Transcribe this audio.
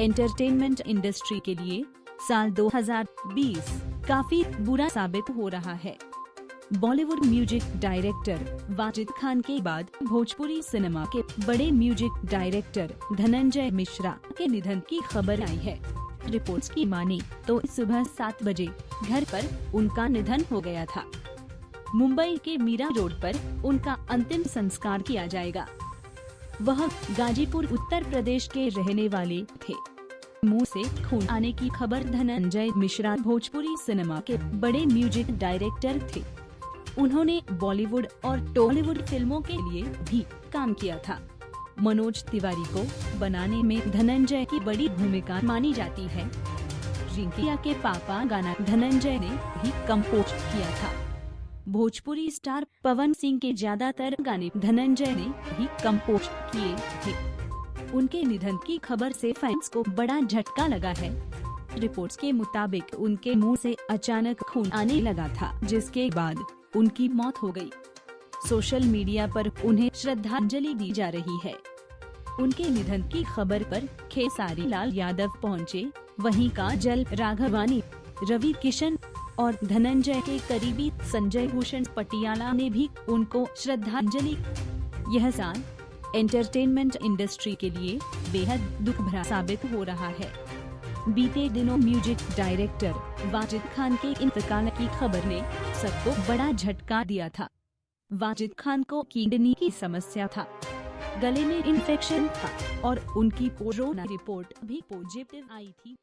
Entertainment industry के लिए साल 2020 काफी बुरा साबित हो रहा है। बॉलीवुड म्यूजिक डायरेक्टर वाजिद खान के बाद भोजपुरी सिनेमा के बड़े म्यूजिक डायरेक्टर धनंजय मिश्रा के निधन की खबर आई है। रिपोर्ट्स की माने तो सुबह 7 बजे घर पर उनका निधन हो गया था। मुंबई के मीरा रोड पर उनका अंतिम संस्कार किया जाएगा। वह गाजीपुर उत्तर प्रदेश के रहने वाले थे। मुंह से खून आने की खबर। धनंजय मिश्रा भोजपुरी सिनेमा के बड़े म्यूजिक डायरेक्टर थे। उन्होंने बॉलीवुड और टॉलीवुड फिल्मों के लिए भी काम किया था। मनोज तिवारी को बनाने में धनंजय की बड़ी भूमिका मानी जाती है। रिंकिया के पापा गाना धनंजय ने भी कंपोज किया था। भोजपुरी स्टार पवन सिंह के ज्यादातर गाने धनंजय ने भी कंपोज किए थे। उनके निधन की खबर से फैंस को बड़ा झटका लगा है। रिपोर्ट्स के मुताबिक उनके मुंह से अचानक खून आने लगा था, जिसके बाद उनकी मौत हो गई। सोशल मीडिया पर उन्हें श्रद्धांजलि दी जा रही है। उनके निधन की खबर पर खेसारी लाल यादव पहुंचे, वहीं काजल राघवानी, रवि किशन और धनंजय के करीबी संजय भूषण पटियाला ने भी उनको श्रद्धांजलि। यह साल एंटरटेनमेंट इंडस्ट्री के लिए बेहद दुख भरा साबित हो रहा है। बीते दिनों म्यूजिक डायरेक्टर वाजिद खान के इंतकाल की खबर ने सबको बड़ा झटका दिया था। वाजिद खान को किडनी की समस्या था, गले में इन्फेक्शन था और उनकी कोरोना रिपोर्ट भी पॉजिटिव आई थी।